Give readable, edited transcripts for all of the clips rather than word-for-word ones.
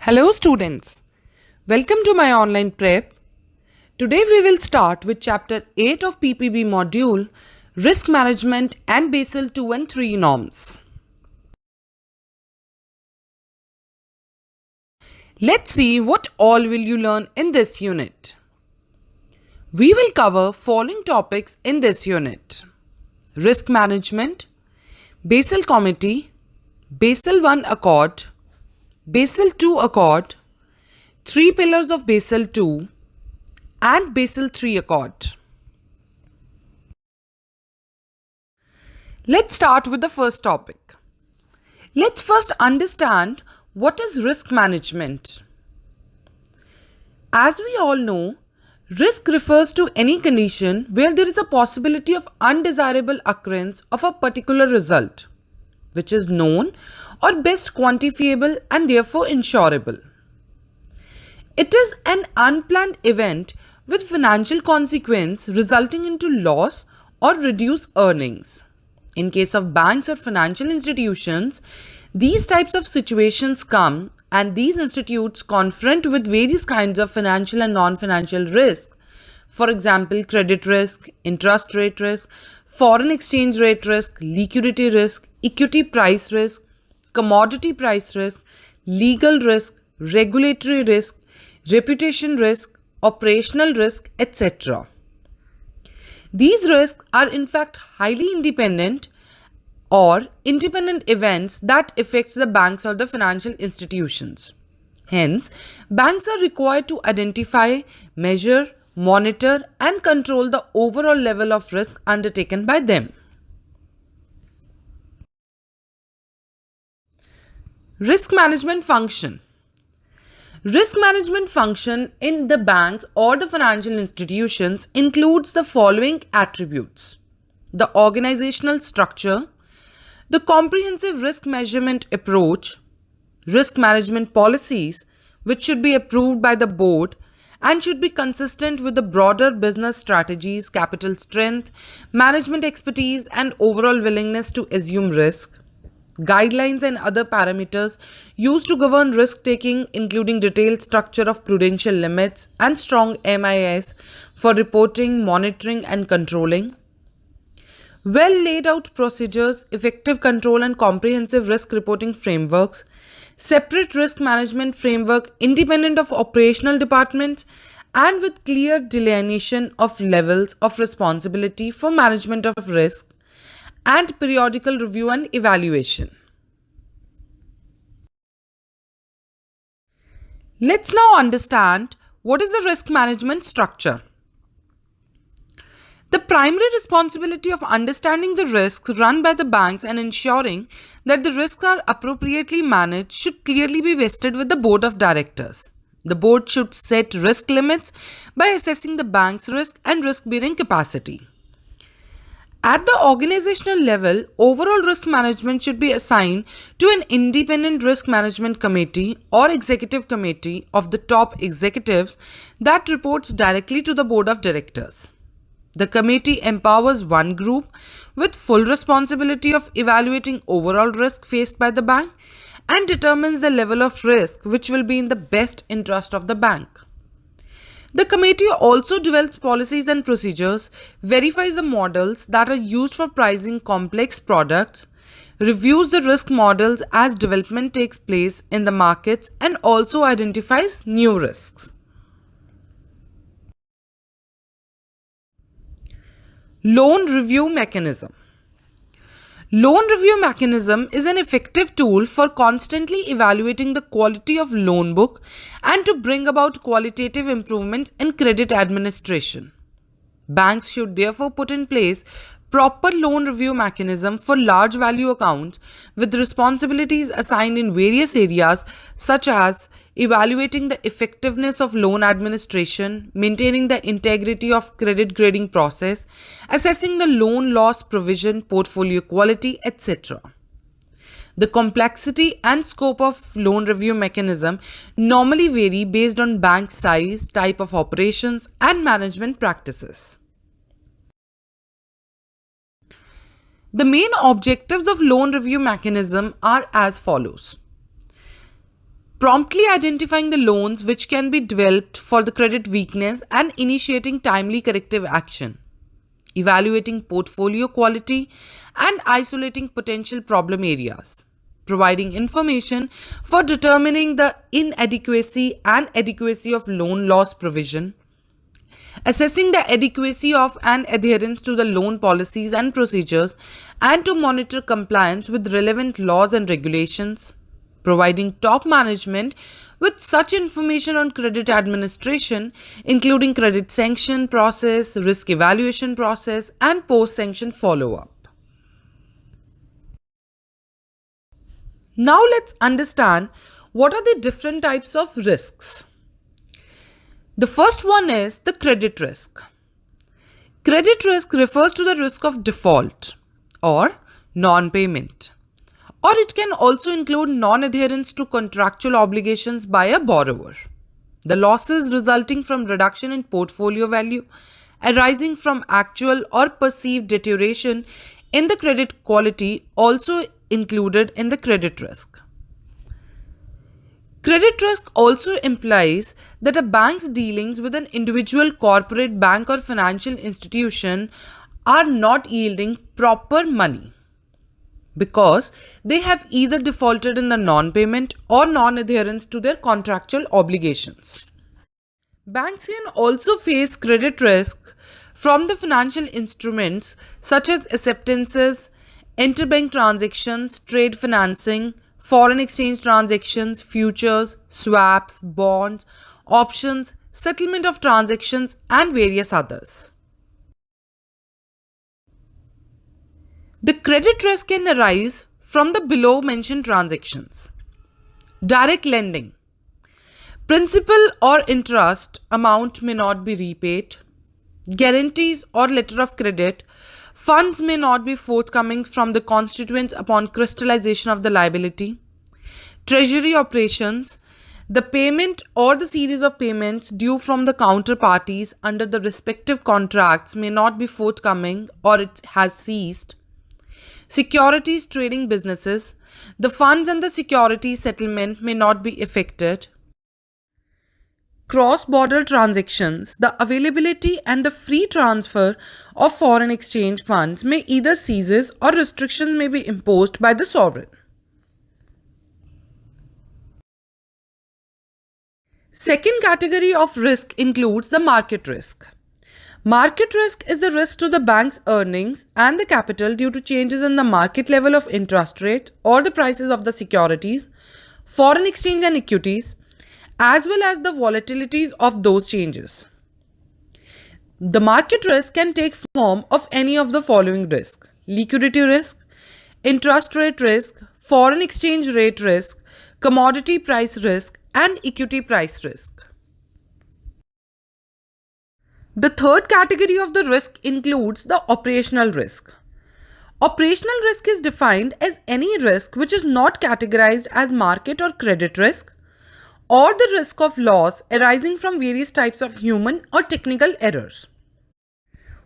Hello students, welcome to my online prep. Today we will start with chapter 8 of PPB module, Risk Management and Basel II and III norms. Let's see what all will you learn in this unit. We will cover following topics in this unit: Risk Management, Basel Committee, Basel I Accord, Basel II Accord, 3 pillars of Basel II, and Basel III Accord. Let's start with the first topic. Let's first understand what is risk management. As we all know, risk refers to any condition where there is a possibility of undesirable occurrence of a particular result, which is known or best quantifiable and therefore insurable. It is an unplanned event with financial consequence resulting into loss or reduced earnings. In case of banks or financial institutions, these types of situations come and these institutes confront with various kinds of financial and non-financial risk. For example, credit risk, interest rate risk, foreign exchange rate risk, liquidity risk, equity price risk, commodity price risk, legal risk, regulatory risk, reputation risk, operational risk, etc. These risks are in fact highly independent or independent events that affects the banks or the financial institutions. Hence, banks are required to identify, measure, monitor, and control the overall level of risk undertaken by them. Risk management function. Risk management function in the banks or the financial institutions includes the following attributes: the organizational structure, the comprehensive risk measurement approach, risk management policies, which should be approved by the board and should be consistent with the broader business strategies, capital strength, management expertise, and overall willingness to assume risk. Guidelines and other parameters used to govern risk-taking, including detailed structure of prudential limits and strong MIS for reporting, monitoring, and controlling. Well laid out procedures, effective control and comprehensive risk reporting frameworks, separate risk management framework independent of operational departments, and with clear delineation of levels of responsibility for management of risk, and periodical review and evaluation. Let's now understand what is the risk management structure. The primary responsibility of understanding the risks run by the banks and ensuring that the risks are appropriately managed should clearly be vested with the board of directors. The board should set risk limits by assessing the bank's risk and risk-bearing capacity. At the organizational level, overall risk management should be assigned to an independent risk management committee or executive committee of the top executives that reports directly to the board of directors. The committee empowers one group with full responsibility of evaluating overall risk faced by the bank and determines the level of risk which will be in the best interest of the bank. The committee also develops policies and procedures, verifies the models that are used for pricing complex products, reviews the risk models as development takes place in the markets, and also identifies new risks. Loan review mechanism. Loan review mechanism is an effective tool for constantly evaluating the quality of loan book and to bring about qualitative improvements in credit administration. Banks should therefore put in place proper loan review mechanism for large value accounts with responsibilities assigned in various areas such as evaluating the effectiveness of loan administration, maintaining the integrity of credit grading process, assessing the loan loss provision, portfolio quality, etc. The complexity and scope of loan review mechanism normally vary based on bank size, type of operations, and management practices. The main objectives of loan review mechanism are as follows. promptly identifying the loans which can be developed for the credit weakness and initiating timely corrective action, evaluating portfolio quality and isolating potential problem areas, providing information for determining the inadequacy and adequacy of loan loss provision, assessing the adequacy of and adherence to the loan policies and procedures, and to monitor compliance with relevant laws and regulations, providing top management with such information on credit administration, including credit sanction process, risk evaluation process, and post-sanction follow-up. Now let's understand what are the different types of risks. The first one is the credit risk. Credit risk refers to the risk of default or non-payment, or it can also include non-adherence to contractual obligations by a borrower. The losses resulting from reduction in portfolio value arising from actual or perceived deterioration in the credit quality also included in the credit risk. Credit risk also implies that a bank's dealings with an individual corporate bank or financial institution are not yielding proper money because they have either defaulted in the non-payment or non-adherence to their contractual obligations. Banks can also face credit risk from the financial instruments such as acceptances, interbank transactions, trade financing, foreign exchange transactions, futures, swaps, bonds, options, settlement of transactions, and various others. The credit risk can arise from the below mentioned transactions. Direct lending. Principal or interest amount may not be repaid. Guarantees or letter of credit. Funds may not be forthcoming from the constituents upon crystallization of the liability. Treasury operations. The payment or the series of payments due from the counterparties under the respective contracts may not be forthcoming or it has ceased. Securities trading businesses. The funds and the security settlement may not be effected. Cross-border transactions. The availability and the free transfer of foreign exchange funds may either cease or restrictions may be imposed by the sovereign. Second category of risk includes the market risk. Market risk is the risk to the bank's earnings and the capital due to changes in the market level of interest rate or the prices of the securities, foreign exchange and equities, as well as the volatilities of those changes. The market risk can take form of any of the following risk: liquidity risk, interest rate risk, foreign exchange rate risk, commodity price risk, and equity price risk. The third category of the risk includes the operational risk. Operational risk is defined as any risk which is not categorized as market or credit risk, or the risk of loss arising from various types of human or technical errors.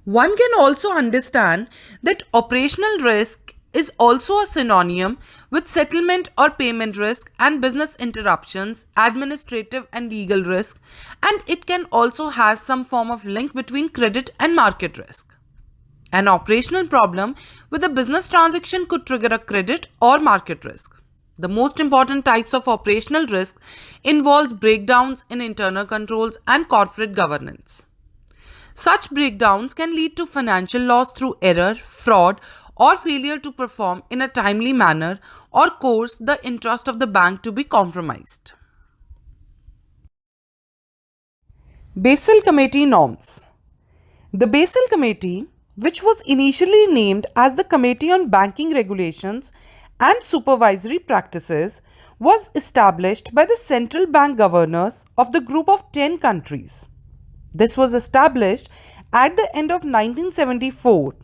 One can also understand that operational risk is also a synonym with settlement or payment risk and business interruptions, administrative and legal risk, and it can also have some form of link between credit and market risk. An operational problem with a business transaction could trigger a credit or market risk. The most important types of operational risk involves breakdowns in internal controls and corporate governance. Such breakdowns can lead to financial loss through error, fraud, or failure to perform in a timely manner or cause the interest of the bank to be compromised. Basel Committee norms. The Basel Committee, which was initially named as the Committee on Banking Regulations and Supervisory Practices, was established by the central bank governors of the group of 10 countries. This was established at the end of 1974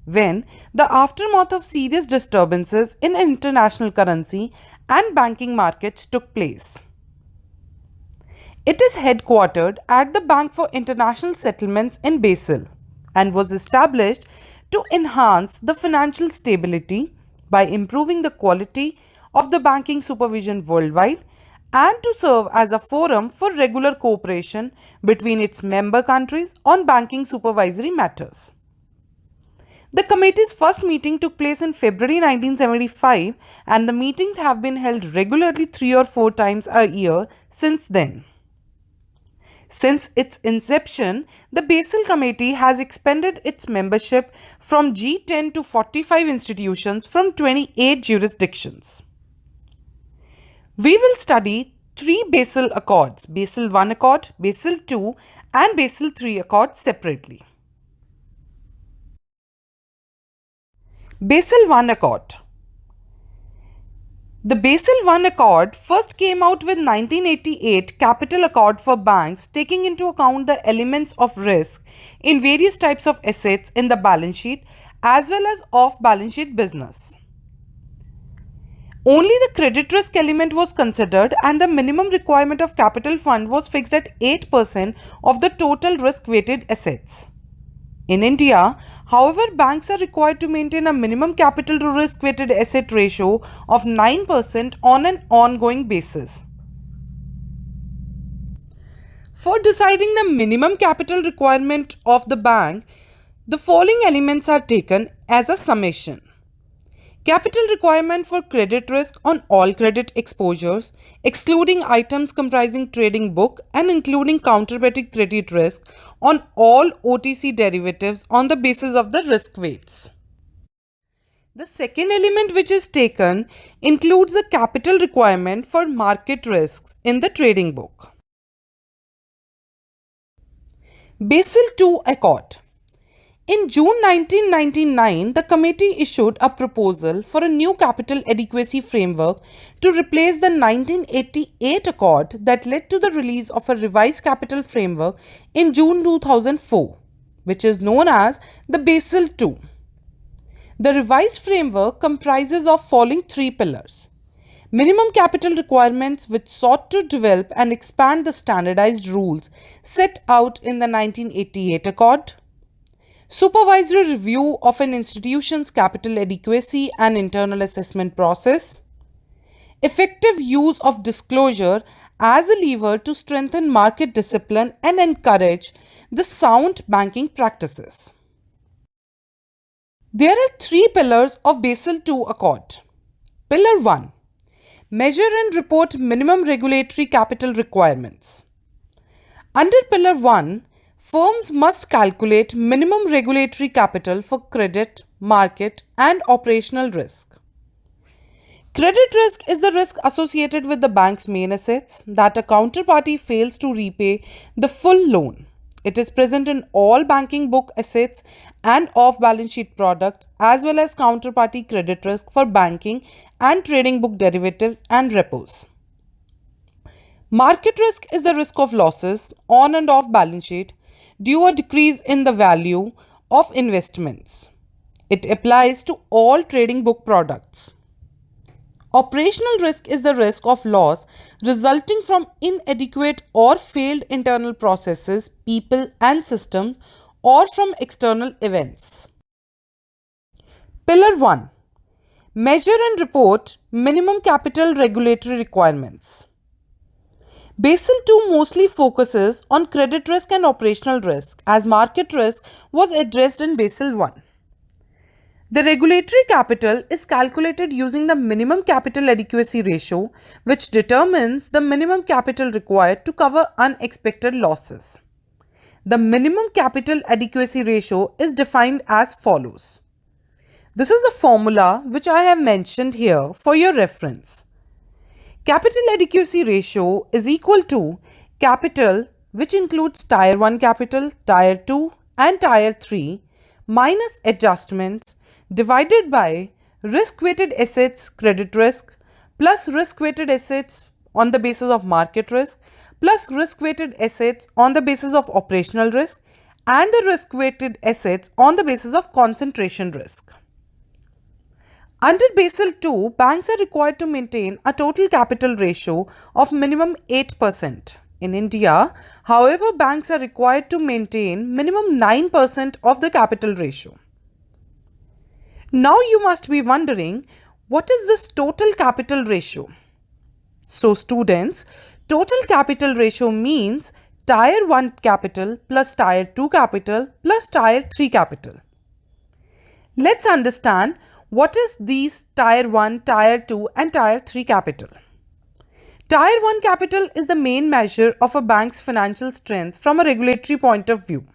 when the aftermath of serious disturbances in international currency and banking markets took place. It is headquartered at the Bank for International Settlements in Basel and was established to enhance the financial stability by improving the quality of the banking supervision worldwide and to serve as a forum for regular cooperation between its member countries on banking supervisory matters. The committee's first meeting took place in February 1975, and the meetings have been held regularly 3 or 4 times a year since then. Since its inception, the Basel Committee has expanded its membership from G10 to 45 institutions from 28 jurisdictions. We will study three Basel Accords, Basel-I Accord, Basel-II and Basel-III Accord separately. Basel-I Accord. The Basel-I Accord first came out with 1988 Capital Accord for banks, taking into account the elements of risk in various types of assets in the balance sheet as well as off-balance sheet business. Only the credit risk element was considered, and the minimum requirement of capital fund was fixed at 8% of the total risk-weighted assets. In India, however, banks are required to maintain a minimum capital to risk-weighted asset ratio of 9% on an ongoing basis. For deciding the minimum capital requirement of the bank, the following elements are taken as a summation. Capital requirement for credit risk on all credit exposures, excluding items comprising trading book and including counterparty credit risk on all OTC derivatives on the basis of the risk weights. The second element which is taken includes the capital requirement for market risks in the trading book. Basel-II Accord. In June 1999, the committee issued a proposal for a new capital adequacy framework to replace the 1988 Accord that led to the release of a revised capital framework in June 2004, which is known as the Basel-II. The revised framework comprises of following three pillars: minimum capital requirements, which sought to develop and expand the standardized rules set out in the 1988 Accord; supervisory review of an institution's capital adequacy and internal assessment process; effective use of disclosure as a lever to strengthen market discipline and encourage the sound banking practices. There are three pillars of Basel-II Accord. Pillar 1. Measure and report minimum regulatory capital requirements. Under Pillar 1, firms must calculate minimum regulatory capital for credit, market, and operational risk. Credit risk is the risk associated with the bank's main assets that a counterparty fails to repay the full loan. It is present in all banking book assets and off-balance sheet products, as well as counterparty credit risk for banking and trading book derivatives and repos. Market risk is the risk of losses on and off balance sheet due to a decrease in the value of investments. It applies to all trading book products. Operational risk is the risk of loss resulting from inadequate or failed internal processes, people, and systems, or from external events. Pillar 1. Measure and report minimum capital regulatory requirements. Basel-II mostly focuses on credit risk and operational risk, as market risk was addressed in Basel-I. The regulatory capital is calculated using the minimum capital adequacy ratio, which determines the minimum capital required to cover unexpected losses. The minimum capital adequacy ratio is defined as follows. This is the formula which I have mentioned here for your reference. Capital adequacy ratio is equal to capital, which includes Tier 1 capital, Tier 2 and Tier 3, minus adjustments, divided by risk-weighted assets credit risk plus risk-weighted assets on the basis of market risk plus risk-weighted assets on the basis of operational risk and the risk-weighted assets on the basis of concentration risk. Under Basel II, banks are required to maintain a total capital ratio of minimum 8%. In India, however, banks are required to maintain minimum 9% of the capital ratio. Now you must be wondering, what is this total capital ratio? So students, total capital ratio means Tier 1 capital plus Tier 2 capital plus Tier 3 capital. Let's understand what is these Tier 1, Tier 2 and Tier 3 capital. Tier 1 capital is the main measure of a bank's financial strength from a regulatory point of view.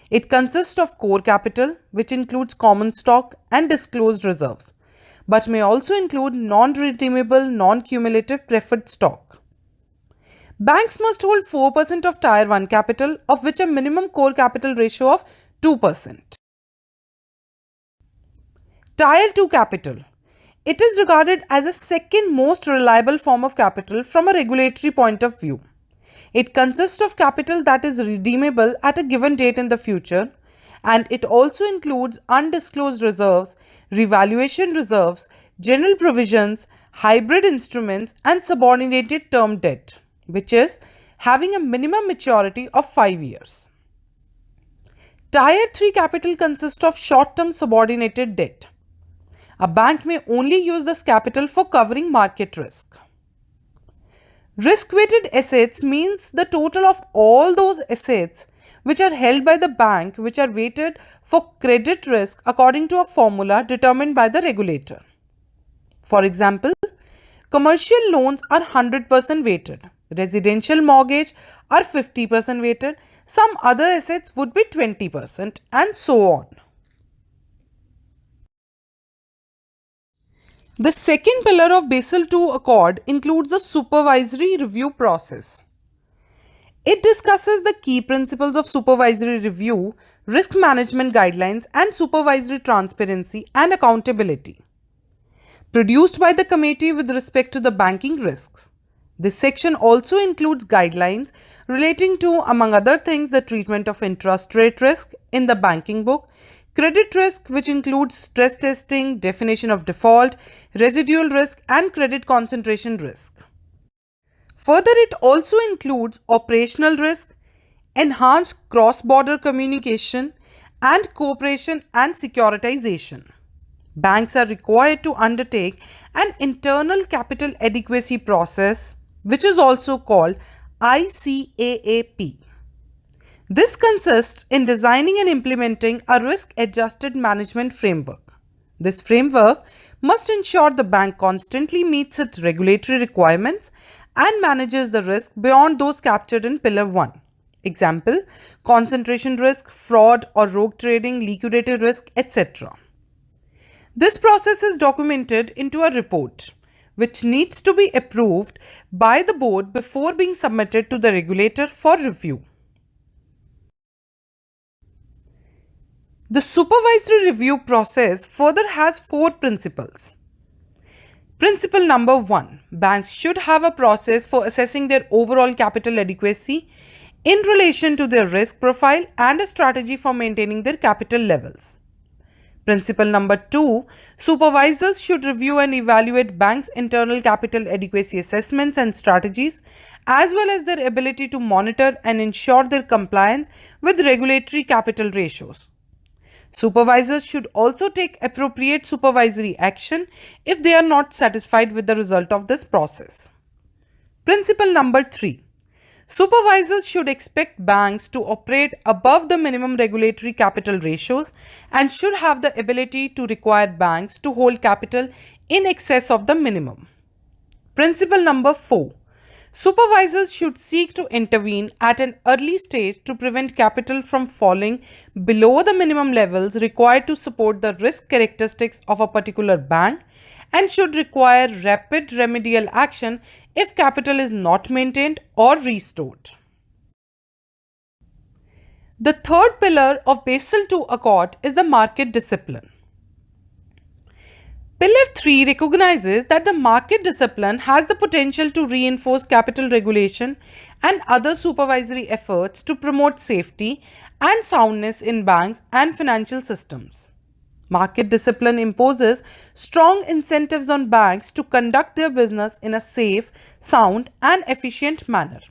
It consists of core capital, which includes common stock and disclosed reserves, but may also include non-redeemable, non-cumulative preferred stock. Banks must hold 4% of Tier 1 capital, of which a minimum core capital ratio of 2%. Tier 2 capital. It is regarded as a second most reliable form of capital from a regulatory point of view. It consists of capital that is redeemable at a given date in the future, and it also includes undisclosed reserves, revaluation reserves, general provisions, hybrid instruments, and subordinated term debt, which is having a minimum maturity of 5 years. Tier 3 capital consists of short-term subordinated debt. A bank may only use this capital for covering market risk. Risk-weighted assets means the total of all those assets which are held by the bank which are weighted for credit risk according to a formula determined by the regulator. For example, commercial loans are 100% weighted, residential mortgage are 50% weighted, some other assets would be 20%, and so on. The second pillar of Basel II Accord includes the supervisory review process. It discusses the key principles of supervisory review, risk management guidelines, and supervisory transparency and accountability, produced by the committee with respect to the banking risks. This section also includes guidelines relating to, among other things, the treatment of interest rate risk in the banking book, credit risk, which includes stress testing, definition of default, residual risk, and credit concentration risk. Further, it also includes operational risk, enhanced cross-border communication, and cooperation and securitization. Banks are required to undertake an internal capital adequacy process, which is also called ICAAP. This consists in designing and implementing a risk-adjusted management framework. This framework must ensure the bank constantly meets its regulatory requirements and manages the risk beyond those captured in Pillar 1. Example, concentration risk, fraud or rogue trading, liquidity risk, etc. This process is documented into a report, which needs to be approved by the board before being submitted to the regulator for review. The supervisory review process further has 4 principles. Principle number 1. Banks should have a process for assessing their overall capital adequacy in relation to their risk profile and a strategy for maintaining their capital levels. Principle number 2. Supervisors should review and evaluate banks' internal capital adequacy assessments and strategies, as well as their ability to monitor and ensure their compliance with regulatory capital ratios. Supervisors should also take appropriate supervisory action if they are not satisfied with the result of this process. Principle number 3. Supervisors should expect banks to operate above the minimum regulatory capital ratios and should have the ability to require banks to hold capital in excess of the minimum. Principle number 4. Supervisors should seek to intervene at an early stage to prevent capital from falling below the minimum levels required to support the risk characteristics of a particular bank and should require rapid remedial action if capital is not maintained or restored. The third pillar of Basel II Accord is the market discipline. Pillar 3 recognizes that the market discipline has the potential to reinforce capital regulation and other supervisory efforts to promote safety and soundness in banks and financial systems. Market discipline imposes strong incentives on banks to conduct their business in a safe, sound, and efficient manner.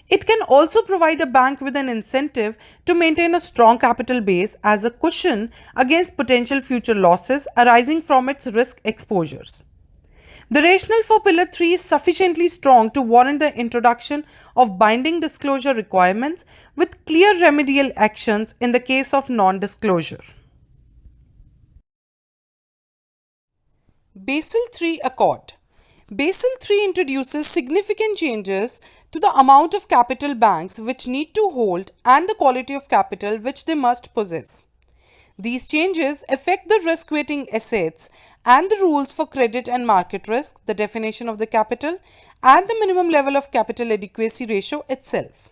It can also provide a bank with an incentive to maintain a strong capital base as a cushion against potential future losses arising from its risk exposures. The rationale for Pillar 3 is sufficiently strong to warrant the introduction of binding disclosure requirements with clear remedial actions in the case of non-disclosure. Basel-III Accord. Basel-III introduces significant changes to the amount of capital banks which need to hold and the quality of capital which they must possess. These changes affect the risk weighting assets and the rules for credit and market risk, the definition of the capital, and the minimum level of capital adequacy ratio itself.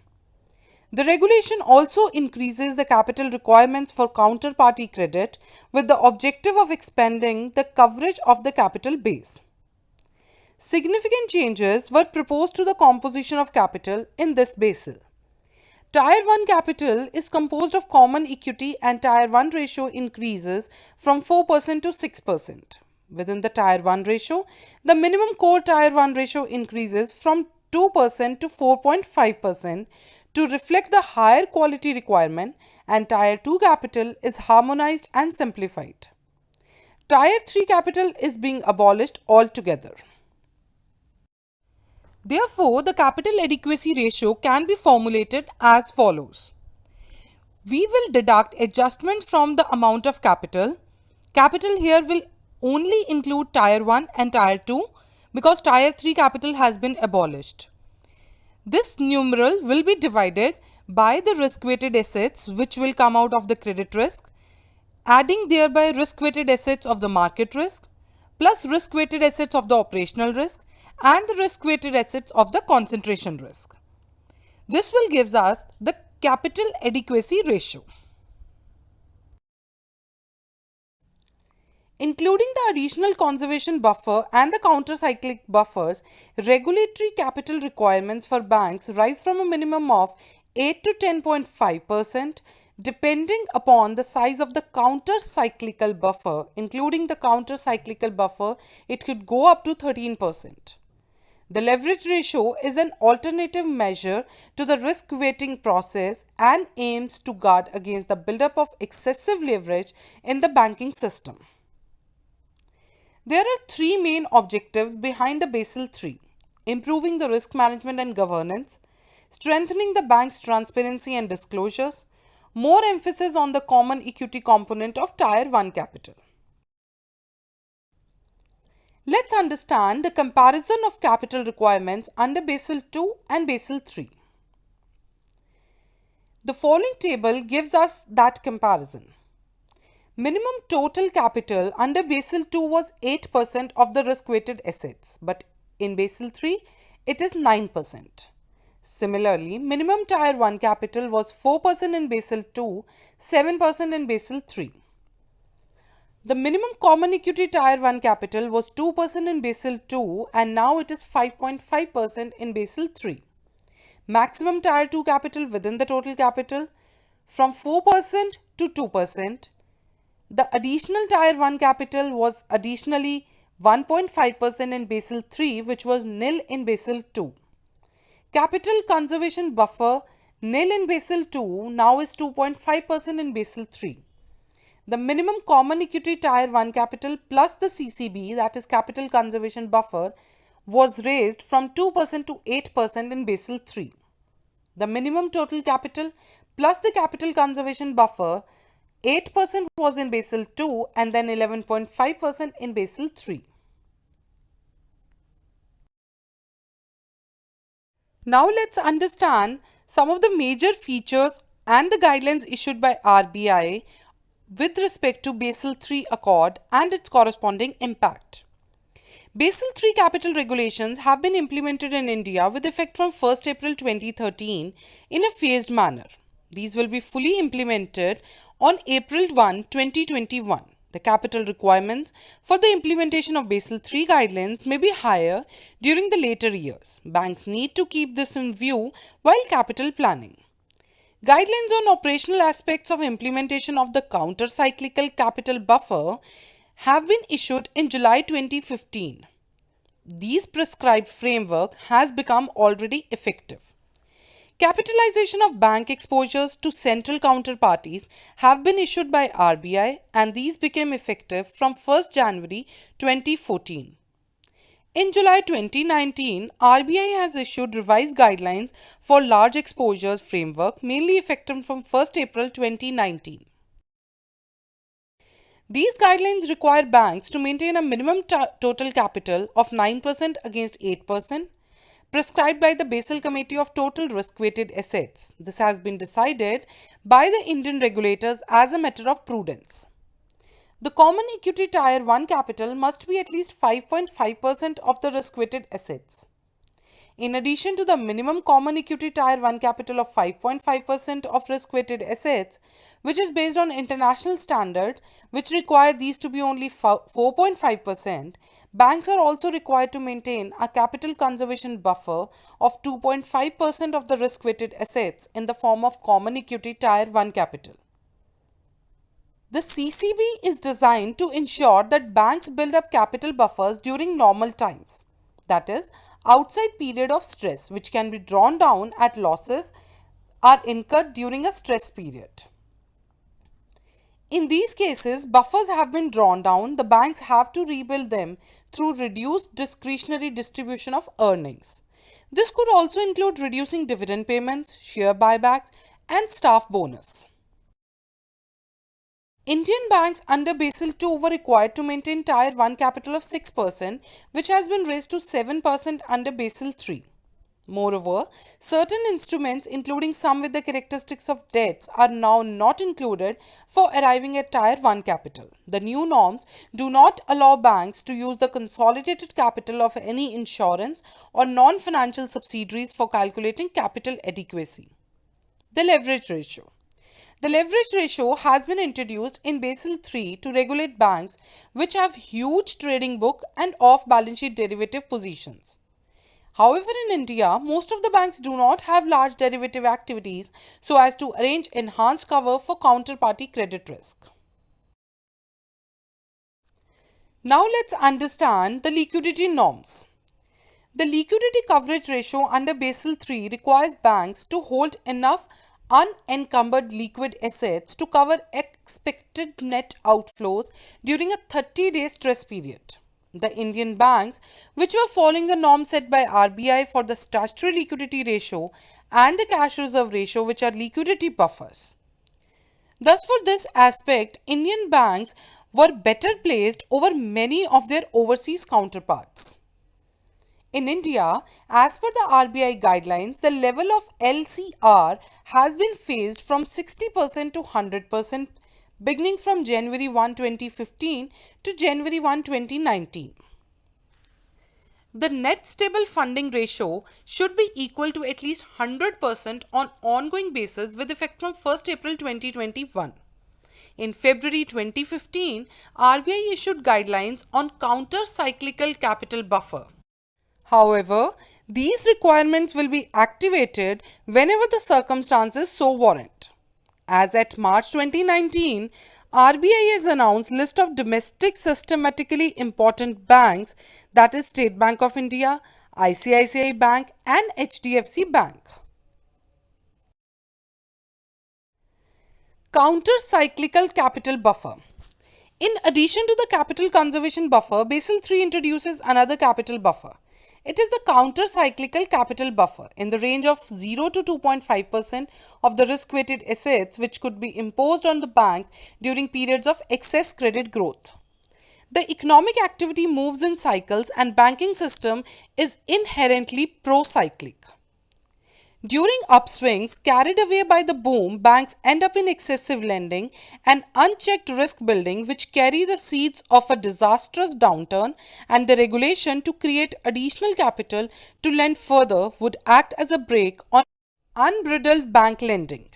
The regulation also increases the capital requirements for counterparty credit with the objective of expanding the coverage of the capital base. Significant changes were proposed to the composition of capital in this Basel. Tier 1 capital is composed of common equity and Tier 1 ratio increases from 4% to 6%. Within the Tier 1 ratio, the minimum core Tier 1 ratio increases from 2% to 4.5% to reflect the higher quality requirement, and Tier 2 capital is harmonized and simplified. Tier 3 capital is being abolished altogether. Therefore, the capital adequacy ratio can be formulated as follows. We will deduct adjustments from the amount of capital. Capital here will only include Tier 1 and Tier 2 because Tier 3 capital has been abolished. This numeral will be divided by the risk-weighted assets which will come out of the credit risk, adding thereby risk-weighted assets of the market risk plus risk-weighted assets of the operational risk and the risk-weighted assets of the concentration risk. This will give us the capital adequacy ratio. Including the additional conservation buffer and the countercyclic buffers, regulatory capital requirements for banks rise from a minimum of 8 to 10.5% depending upon the size of the countercyclical buffer. Including the countercyclical buffer, it could go up to 13%. The leverage ratio is an alternative measure to the risk weighting process and aims to guard against the buildup of excessive leverage in the banking system. There are three main objectives behind the Basel III: improving the risk management and governance, strengthening the bank's transparency and disclosures, more emphasis on the common equity component of Tier 1 capital. Let's understand the comparison of capital requirements under Basel II and Basel III. The following table gives us that comparison. Minimum total capital under Basel II was 8% of the risk-weighted assets, but in Basel III, it is 9%. Similarly, minimum Tier 1 capital was 4% in Basel II, 7% in Basel III. The minimum common equity Tier 1 capital was 2% in Basel II and now it is 5.5% in Basel III. Maximum Tier 2 capital within the total capital from 4% to 2%. The additional Tier 1 capital was additionally 1.5% in Basel III, which was nil in Basel II. Capital conservation buffer nil in Basel II now is 2.5% in Basel III. The minimum common equity Tier 1 capital plus the CCB, that is capital conservation buffer, was raised from 2% to 8% in Basel III. The minimum total capital plus the capital conservation buffer, 8% was in Basel II and then 11.5% in Basel III. Now let's understand some of the major features and the guidelines issued by RBI with respect to Basel III Accord and its corresponding impact. Basel III capital regulations have been implemented in India with effect from 1st April 2013 in a phased manner. These will be fully implemented on April 1, 2021. The capital requirements for the implementation of Basel III guidelines may be higher during the later years. Banks need to keep this in view while capital planning. Guidelines on operational aspects of implementation of the counter-cyclical capital buffer have been issued in July 2015. These prescribed framework has become already effective. Capitalization of bank exposures to central counterparties have been issued by RBI and these became effective from 1st January 2014. In July 2019, RBI has issued revised guidelines for large exposures framework, mainly effective from 1st April 2019. These guidelines require banks to maintain a minimum total capital of 9% against 8%, prescribed by the Basel Committee of Total Risk-Weighted Assets. This has been decided by the Indian regulators as a matter of prudence. The Common Equity Tier 1 capital must be at least 5.5% of the risk-weighted assets. In addition to the minimum Common Equity Tier 1 capital of 5.5% of risk-weighted assets, which is based on international standards, which require these to be only 4.5%, banks are also required to maintain a capital conservation buffer of 2.5% of the risk-weighted assets in the form of Common Equity Tier 1 capital. The CCB is designed to ensure that banks build up capital buffers during normal times, that is, outside period of stress, which can be drawn down at losses are incurred during a stress period. In these cases, buffers have been drawn down, the banks have to rebuild them through reduced discretionary distribution of earnings. This could also include reducing dividend payments, share buybacks, and staff bonus. Indian banks under Basel II were required to maintain Tier 1 capital of 6%, which has been raised to 7% under Basel III. Moreover, certain instruments, including some with the characteristics of debts, are now not included for arriving at Tier 1 capital. The new norms do not allow banks to use the consolidated capital of any insurance or non-financial subsidiaries for calculating capital adequacy. The leverage ratio. The leverage ratio has been introduced in Basel III to regulate banks which have huge trading book and off-balance sheet derivative positions. However, in India, most of the banks do not have large derivative activities so as to arrange enhanced cover for counterparty credit risk. Now let's understand the liquidity norms. The liquidity coverage ratio under Basel III requires banks to hold enough unencumbered liquid assets to cover expected net outflows during a 30-day stress period. The Indian banks, which were following the norm set by RBI for the statutory liquidity ratio and the cash reserve ratio, which are liquidity buffers. Thus, for this aspect, Indian banks were better placed over many of their overseas counterparts. In India, as per the RBI guidelines, the level of LCR has been phased from 60% to 100% beginning from January 1, 2015 to January 1, 2019. The net stable funding ratio should be equal to at least 100% on ongoing basis with effect from 1st April 2021. In February 2015, RBI issued guidelines on counter-cyclical capital buffer. However, these requirements will be activated whenever the circumstances so warrant. As at March 2019, RBI has announced list of domestic systematically important banks, that is State Bank of India, ICICI Bank and HDFC Bank. Counter-cyclical capital buffer. In addition to the capital conservation buffer, Basel III introduces another capital buffer. It is the counter-cyclical capital buffer in the range of 0 to 2.5% of the risk-weighted assets which could be imposed on the banks during periods of excess credit growth. The economic activity moves in cycles and banking system is inherently pro-cyclic. During upswings carried away by the boom, banks end up in excessive lending and unchecked risk building which carry the seeds of a disastrous downturn, and the regulation to create additional capital to lend further would act as a brake on unbridled bank lending.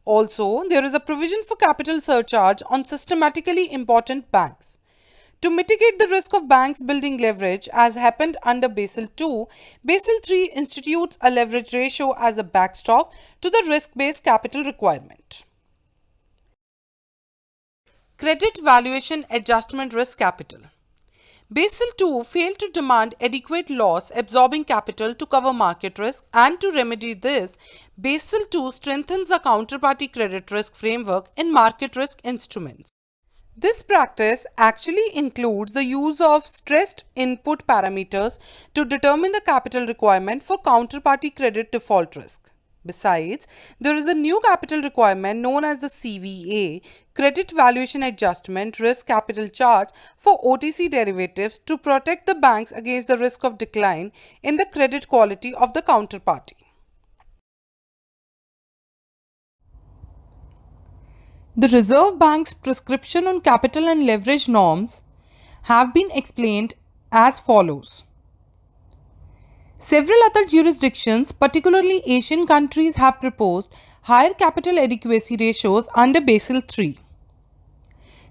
Also, there is a provision for capital surcharge on systematically important banks. To mitigate the risk of banks building leverage, as happened under Basel II, Basel III institutes a leverage ratio as a backstop to the risk-based capital requirement. Credit Valuation Adjustment Risk Capital. Basel II failed to demand adequate loss-absorbing capital to cover market risk, and to remedy this, Basel II strengthens the counterparty credit risk framework in market risk instruments. This practice actually includes the use of stressed input parameters to determine the capital requirement for counterparty credit default risk. Besides, there is a new capital requirement known as the CVA, Credit Valuation Adjustment Risk Capital Charge for OTC derivatives to protect the banks against the risk of decline in the credit quality of the counterparty. The Reserve Bank's prescription on capital and leverage norms have been explained as follows. Several other jurisdictions, particularly Asian countries, have proposed higher capital adequacy ratios under Basel III.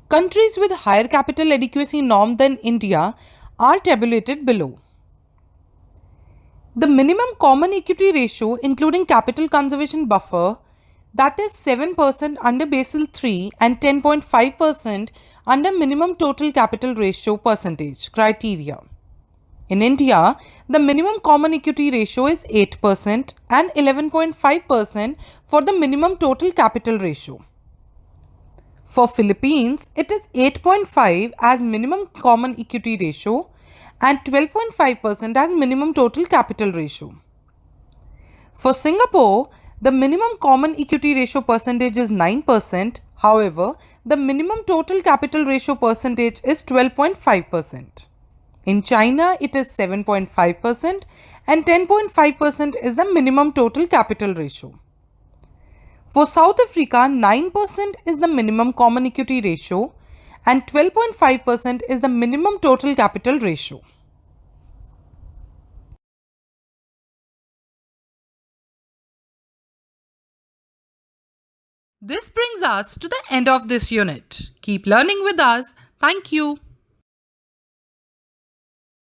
Countries with higher capital adequacy norm than India are tabulated below. The minimum common equity ratio, including capital conservation buffer, that is 7% under Basel III and 10.5% under minimum total capital ratio percentage criteria. In India, the minimum common equity ratio is 8% and 11.5% for the minimum total capital ratio. For Philippines, it is 8.5 as minimum common equity ratio and 12.5% as minimum total capital ratio. For Singapore, the minimum common equity ratio percentage is 9%. However, the minimum total capital ratio percentage is 12.5%. In China, it is 7.5% and 10.5% is the minimum total capital ratio. For South Africa, 9% is the minimum common equity ratio and 12.5% is the minimum total capital ratio. This brings us to the end of this unit. Keep learning with us. Thank you.